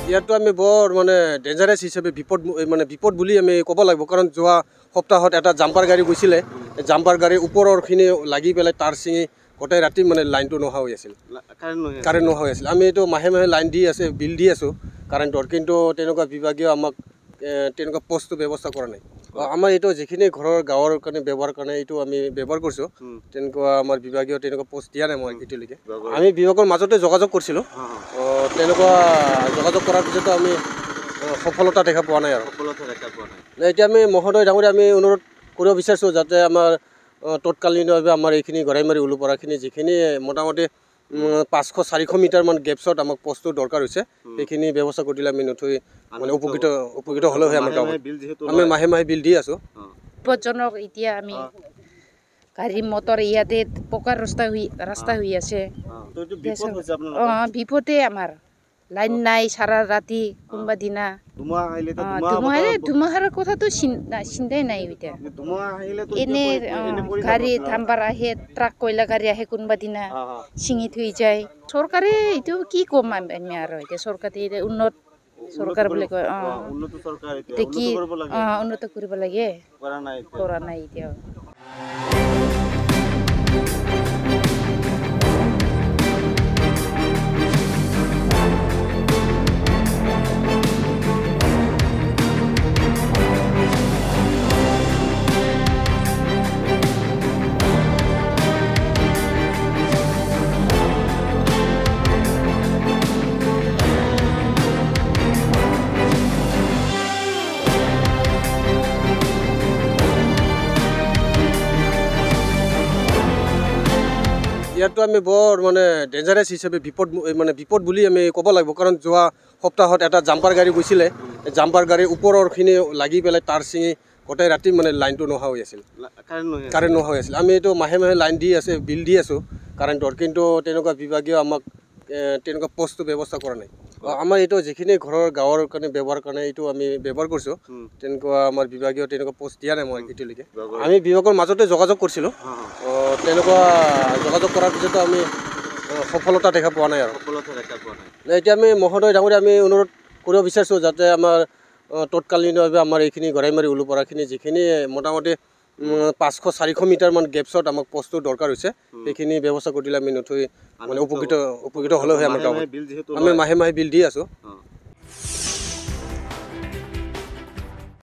ইয়াতো আমি বৰ মানে ডেঞ্জাৰাছ হিচাপে বিপদ বুলি আমি ক'ব লাগিব কাৰণ যোৱা সপ্তাহত এটা জাম্পাৰ গাড়ী গৈছিলে জাম্পাৰ গাড়ীৰ ওপৰৰখিনি লাগি পেলাই তাৰ ছিঙি গোটেই ৰাতি মানে লাইনটো নোহোৱা হৈ আছিল কাৰেণ্ট নোহোৱা হৈ আছিল আমি এইটো মাহে মাহে লাইন দি আছে বিল দি আছোঁ কাৰেণ্টৰ কিন্তু তেনেকুৱা বিভাগীয় আমাক তেনেকুৱা পষ্টটো ব্যৱস্থা কৰা নাই আমাৰ এইটো যিখিনি ঘৰৰ গাঁৱৰ কাৰণে ব্যৱহাৰ কাৰণে এইটো আমি ব্যৱহাৰ কৰিছোঁ তেনেকুৱা আমাৰ বিভাগীয় তেনেকুৱা পষ্ট দিয়া নাই মই এতিয়ালৈকে আমি বিভাগৰ মাজতে যোগাযোগ কৰিছিলোঁ তেনেকুৱা যোগাযোগ কৰাৰ পিছতো আমি সফলতা দেখা পোৱা নাই আৰু এতিয়া আমি মহোদয় ডাঙৰীয়া আমি অনুৰোধ কৰিব বিচাৰিছোঁ যাতে আমাৰ তৎকালীনভাৱে আমাৰ এইখিনি গড়াইমাৰী উলুপৰাখিনি যিখিনি মোটামুটি 500-400 মিটাৰমান গেপছত আমাক পষ্টটো দৰকাৰ হৈছে সেইখিনি ব্যৱস্থা কৰি দিলে আমি নথৈ মানে উপকৃত হ'লেও আমাৰ গাঁৱত আমি মাহে মাহে বিল দি আছোঁ বিপদজনক এতিয়া আমি গাড়ী মটৰ ইয়াতে পকাৰ ৰাস্তা হৈ আছে বিপদে আমাৰ লাইন নাই সাৰা ৰাতি কোনোবা দিনা ধুমুহাৰ কথাটো চিন্তাই নাই এতিয়া এনে গাড়ী থাম্পাৰ আহে ট্ৰাক কয়লা গাড়ী আহে কোনোবা দিনা ছিঙি থৈ যায় চৰকাৰে এইটো কি ক'ম আমি আৰু এতিয়া চৰকাৰে উন্নত চৰকাৰ বুলি কয় এতিয়া কি উন্নত কৰিব লাগে কৰা নাই এতিয়া ইয়াতো আমি বৰ মানে ডেঞ্জাৰাছ হিচাপে বিপদ বুলি আমি ক'ব লাগিব কাৰণ যোৱা সপ্তাহত এটা জাম্পাৰ গাড়ী গৈছিলে জাম্পাৰ গাড়ীৰ ওপৰৰখিনি লাগি পেলাই তাৰ ছিঙি গোটেই ৰাতি মানে লাইনটো নোহোৱা হৈ আছিল কাৰেণ্ট নোহোৱা হৈ আছিল আমি এইটো মাহে মাহে লাইন দি আছে বিল দি আছোঁ কাৰেণ্টৰ কিন্তু তেনেকুৱা বিভাগীয় আমাক তেনেকুৱা পষ্টটো ব্যৱস্থা কৰা নাই আমাৰ এইটো যিখিনি ঘৰৰ গাঁৱৰ কাৰণে ব্যৱহাৰ কাৰণে এইটো আমি ব্যৱহাৰ কৰিছোঁ তেনেকুৱা আমাৰ বিভাগীয় তেনেকুৱা পষ্ট দিয়া নাই মই এতিয়ালৈকে আমি বিভাগৰ মাজতে যোগাযোগ কৰিছিলোঁ তেনেকুৱা যোগাযোগ কৰাৰ পিছতো আমি সফলতা দেখা পোৱা নাই আৰু এতিয়া আমি মহোদয় ডাঙৰীয়া আমি অনুৰোধ কৰিব বিচাৰিছোঁ যাতে আমাৰ তৎকালীনভাৱে আমাৰ এইখিনি গড়াইমাৰী উলুপৰাখিনি যিখিনি মোটামুটি 500-400 মিটাৰমান গেপছত আমাক পষ্টটো দৰকাৰ হৈছে সেইখিনি ব্যৱস্থা কৰি দিলে আমি নথৈ মানে উপকৃত হ'লেও আমাৰ গাঁৱত আমি মাহে মাহে বিল দি আছোঁ